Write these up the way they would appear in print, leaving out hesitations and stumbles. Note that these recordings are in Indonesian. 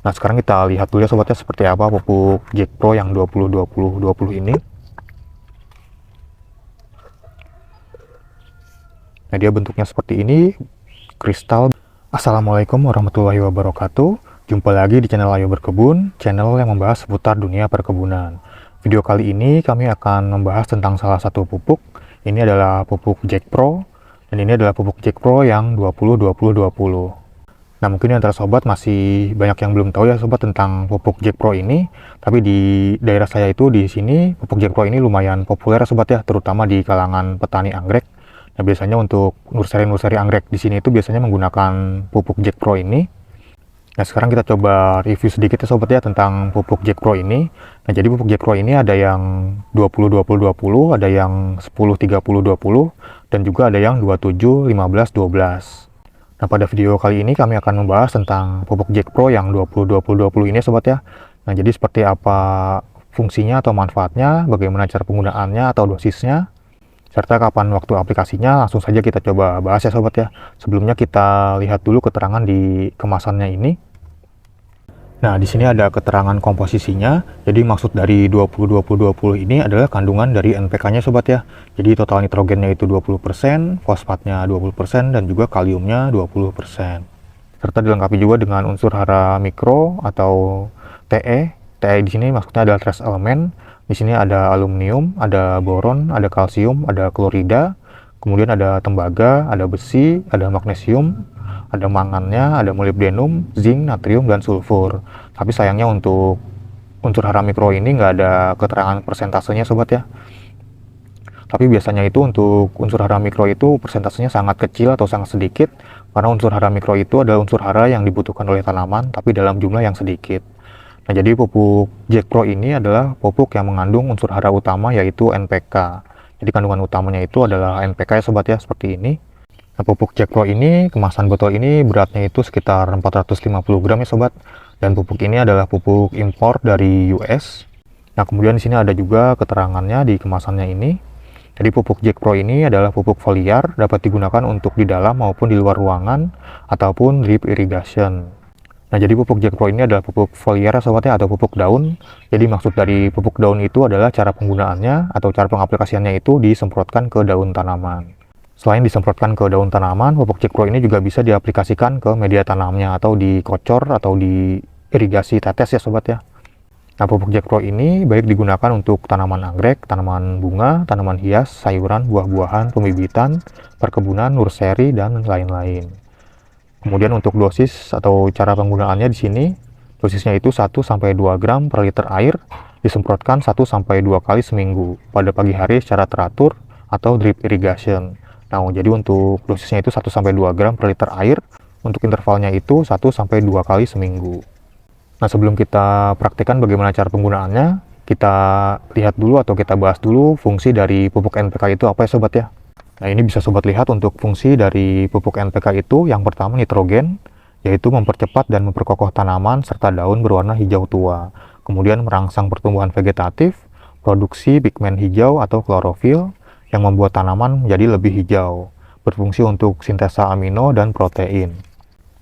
Nah, sekarang kita lihat dulu ya sobatnya seperti apa pupuk Jack Pro yang 20-20-20 ini. Nah, dia bentuknya seperti ini, kristal. Assalamualaikum warahmatullahi wabarakatuh. Jumpa lagi di channel Ayo Berkebun, channel yang membahas seputar dunia perkebunan. Video kali ini kami akan membahas tentang salah satu pupuk. Ini adalah pupuk Jack Pro, dan ini adalah pupuk Jack Pro yang 20-20-20. Nah, mungkin antara sobat masih banyak yang belum tahu ya sobat tentang pupuk Jack Pro ini. Tapi di daerah saya itu di sini pupuk Jack Pro ini lumayan populer sobat ya, terutama di kalangan petani anggrek. Nah, biasanya untuk nursery anggrek di sini itu biasanya menggunakan pupuk Jack Pro ini. Nah, sekarang kita coba review sedikit ya sobat ya tentang pupuk Jack Pro ini. Nah, jadi pupuk Jack Pro ini ada yang 20-20-20, ada yang 10-30-20, dan juga ada yang 27-15-12. Nah, pada video kali ini kami akan membahas tentang pupuk Jack Pro yang 20-20-20 ini sobat ya. Nah, jadi seperti apa fungsinya atau manfaatnya, bagaimana cara penggunaannya atau dosisnya, serta kapan waktu aplikasinya. Langsung saja kita coba bahas ya sobat ya. Sebelumnya kita lihat dulu keterangan di kemasannya ini. Nah, di sini ada keterangan komposisinya. Jadi maksud dari 20-20-20 ini adalah kandungan dari NPK-nya sobat ya. Jadi total nitrogennya itu 20%, fosfatnya 20%, dan juga kaliumnya 20%. Serta dilengkapi juga dengan unsur hara mikro atau Te. Te di sini maksudnya adalah trace element. Di sini ada aluminium, ada boron, ada kalsium, ada klorida, kemudian ada tembaga, ada besi, ada magnesium, ada mangannya, ada molybdenum, zinc, natrium, dan sulfur. Tapi sayangnya untuk unsur hara mikro ini nggak ada keterangan persentasenya sobat ya. Tapi biasanya itu untuk unsur hara mikro itu persentasenya sangat kecil atau sangat sedikit, karena unsur hara mikro itu adalah unsur hara yang dibutuhkan oleh tanaman tapi dalam jumlah yang sedikit. Nah, jadi pupuk Jack Pro ini adalah pupuk yang mengandung unsur hara utama yaitu NPK. Jadi kandungan utamanya itu adalah NPK ya sobat ya, seperti ini. Nah, pupuk Jack Pro ini, kemasan botol ini beratnya itu sekitar 450 gram ya sobat. Dan pupuk ini adalah pupuk impor dari US. Nah, kemudian di sini ada juga keterangannya di kemasannya ini. Jadi pupuk Jack Pro ini adalah pupuk foliar, dapat digunakan untuk di dalam maupun di luar ruangan ataupun drip irrigation. Nah, jadi pupuk Jack Pro ini adalah pupuk foliar ya sobat ya, atau pupuk daun. Jadi maksud dari pupuk daun itu adalah cara penggunaannya atau cara pengaplikasiannya itu disemprotkan ke daun tanaman. Selain disemprotkan ke daun tanaman, pupuk Jack Pro ini juga bisa diaplikasikan ke media tanamnya atau dikocor atau di irigasi tetes ya sobat ya. Nah, pupuk Jack Pro ini baik digunakan untuk tanaman anggrek, tanaman bunga, tanaman hias, sayuran, buah-buahan, pembibitan, perkebunan, nursery, dan lain-lain. Kemudian untuk dosis atau cara penggunaannya di sini, dosisnya itu 1-2 gram per liter air, disemprotkan 1-2 kali seminggu, pada pagi hari secara teratur atau drip irrigation. Nah, jadi untuk dosisnya itu 1-2 gram per liter air, untuk intervalnya itu 1-2 kali seminggu. Nah, sebelum kita praktikkan bagaimana cara penggunaannya, kita lihat dulu atau kita bahas dulu fungsi dari pupuk NPK itu apa ya sobat ya. Nah, ini bisa sobat lihat untuk fungsi dari pupuk NPK itu. Yang pertama nitrogen, yaitu mempercepat dan memperkokoh tanaman serta daun berwarna hijau tua. Kemudian merangsang pertumbuhan vegetatif, produksi pigmen hijau atau klorofil yang membuat tanaman menjadi lebih hijau, berfungsi untuk sintesa amino dan protein.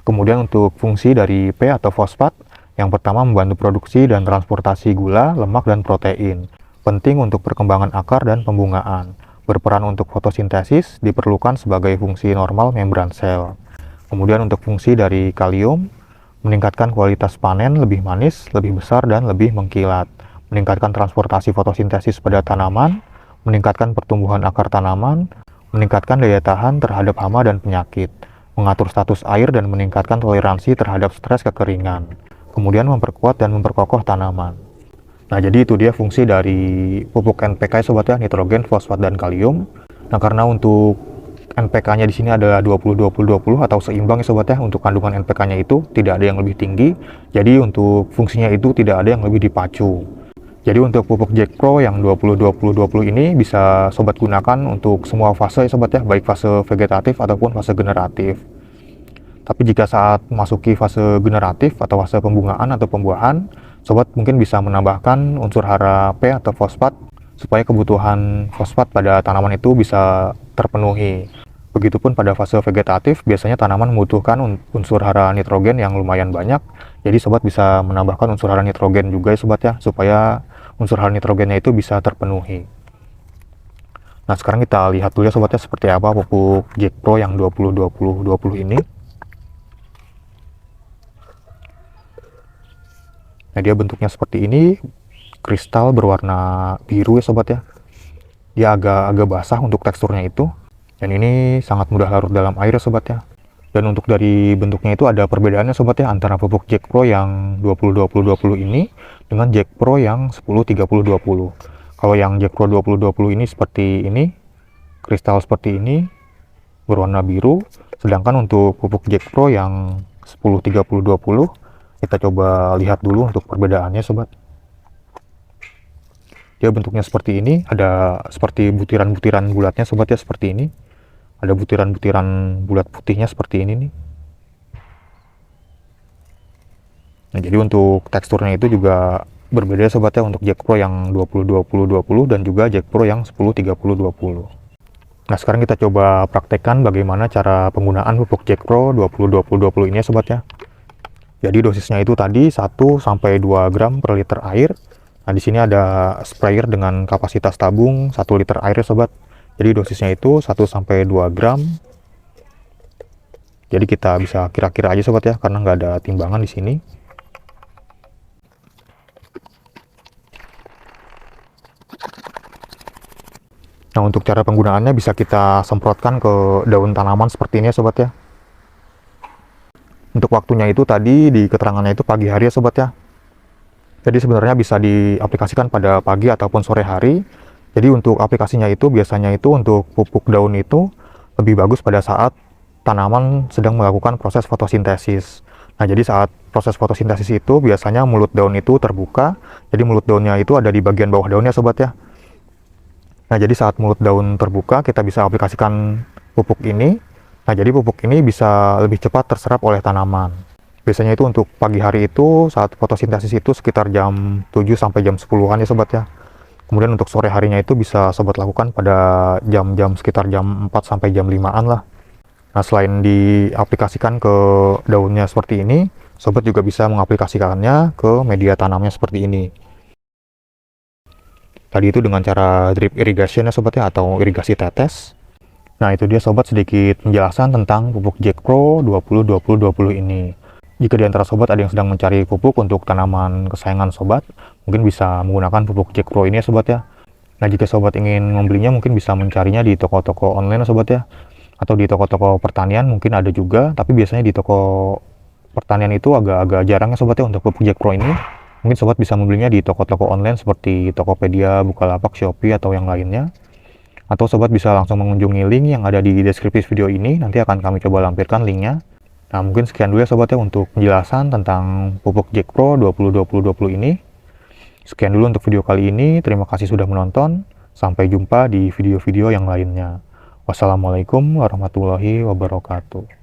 Kemudian untuk fungsi dari P atau fosfat, yang pertama membantu produksi dan transportasi gula, lemak, dan protein. Penting untuk perkembangan akar dan pembungaan. Berperan untuk fotosintesis, diperlukan sebagai fungsi normal membran sel. Kemudian untuk fungsi dari kalium, meningkatkan kualitas panen lebih manis, lebih besar, dan lebih mengkilat. Meningkatkan transportasi fotosintesis pada tanaman, meningkatkan pertumbuhan akar tanaman, meningkatkan daya tahan terhadap hama dan penyakit, mengatur status air dan meningkatkan toleransi terhadap stres kekeringan. Kemudian memperkuat dan memperkokoh tanaman. Nah, jadi itu dia fungsi dari pupuk NPK sobat ya, nitrogen, fosfat, dan kalium. Nah, karena untuk NPK-nya di sini adalah 20-20-20 atau seimbang ya sobat ya, untuk kandungan NPK-nya itu tidak ada yang lebih tinggi. Jadi untuk fungsinya itu tidak ada yang lebih dipacu. Jadi untuk pupuk Jack Pro yang 20-20-20 ini bisa sobat gunakan untuk semua fase ya sobat ya, baik fase vegetatif ataupun fase generatif. Tapi jika saat masuki fase generatif atau fase pembungaan atau pembuahan, sobat mungkin bisa menambahkan unsur hara P atau fosfat supaya kebutuhan fosfat pada tanaman itu bisa terpenuhi. Begitupun pada fase vegetatif, biasanya tanaman membutuhkan unsur hara nitrogen yang lumayan banyak. Jadi sobat bisa menambahkan unsur hara nitrogen juga ya sobat ya, supaya unsur hara nitrogennya itu bisa terpenuhi. Nah sekarang kita lihat dulu ya sobat ya, seperti apa pupuk Jack Pro yang 20-20-20 ini. Nah dia bentuknya seperti ini, kristal berwarna biru ya sobat ya. Dia agak basah untuk teksturnya itu. Dan ini sangat mudah larut dalam air ya sobat ya. Dan untuk dari bentuknya itu ada perbedaannya sobat ya, antara pupuk Jack Pro yang 20-20-20 ini dengan Jack Pro yang 10-30-20. Kalau yang Jack Pro 20-20 ini seperti ini, kristal seperti ini, berwarna biru. Sedangkan untuk pupuk Jack Pro yang 10-30-20, kita coba lihat dulu untuk perbedaannya sobat. Dia bentuknya seperti ini, ada seperti butiran-butiran bulatnya sobat ya, seperti ini. Ada butiran-butiran bulat putihnya seperti ini nih. Nah, jadi untuk teksturnya itu juga berbeda sobat ya, untuk Jack Pro yang 20-20-20 dan juga Jack Pro yang 10-30-20. Nah, sekarang kita coba praktekkan bagaimana cara penggunaan pupuk Jack Pro 20-20-20 ini ya sobat ya. Jadi dosisnya itu tadi 1-2 gram per liter air. Nah, di sini ada sprayer dengan kapasitas tabung 1 liter air ya sobat. Jadi dosisnya itu 1-2 gram. Jadi kita bisa kira-kira aja sobat ya, karena nggak ada timbangan di sini. Nah untuk cara penggunaannya bisa kita semprotkan ke daun tanaman seperti ini ya sobat ya. Untuk waktunya itu tadi di keterangannya itu pagi hari ya sobat ya. Jadi sebenarnya bisa diaplikasikan pada pagi ataupun sore hari. Jadi untuk aplikasinya itu biasanya itu untuk pupuk daun itu lebih bagus pada saat tanaman sedang melakukan proses fotosintesis. Nah jadi saat proses fotosintesis itu biasanya mulut daun itu terbuka. Jadi mulut daunnya itu ada di bagian bawah daunnya sobat ya. Nah jadi saat mulut daun terbuka kita bisa aplikasikan pupuk ini. Nah jadi pupuk ini bisa lebih cepat terserap oleh tanaman. Biasanya itu untuk pagi hari itu saat fotosintesis itu sekitar jam 7 sampai jam 10-an ya sobat ya. Kemudian untuk sore harinya itu bisa sobat lakukan pada jam-jam sekitar jam 4 sampai jam 5-an lah. Nah, selain diaplikasikan ke daunnya seperti ini, sobat juga bisa mengaplikasikannya ke media tanamnya seperti ini. Tadi itu dengan cara drip irrigation ya sobat ya, atau irigasi tetes. Nah, itu dia sobat sedikit penjelasan tentang pupuk Jack Pro 20-20-20 ini. Jika di antara sobat ada yang sedang mencari pupuk untuk tanaman kesayangan sobat, mungkin bisa menggunakan pupuk Jack Pro ini ya sobat ya. Nah jika sobat ingin membelinya mungkin bisa mencarinya di toko-toko online ya sobat ya. Atau di toko-toko pertanian mungkin ada juga, tapi biasanya di toko pertanian itu agak-agak jarang ya sobat ya untuk pupuk Jack Pro ini. Mungkin sobat bisa membelinya di toko-toko online seperti Tokopedia, Bukalapak, Shopee, atau yang lainnya. Atau sobat bisa langsung mengunjungi link yang ada di deskripsi video ini, nanti akan kami coba lampirkan linknya. Nah mungkin sekian dulu ya sobat ya untuk penjelasan tentang pupuk Jack Pro 20-20-20 ini. Sekian dulu untuk video kali ini, terima kasih sudah menonton, sampai jumpa di video-video yang lainnya. Wassalamualaikum warahmatullahi wabarakatuh.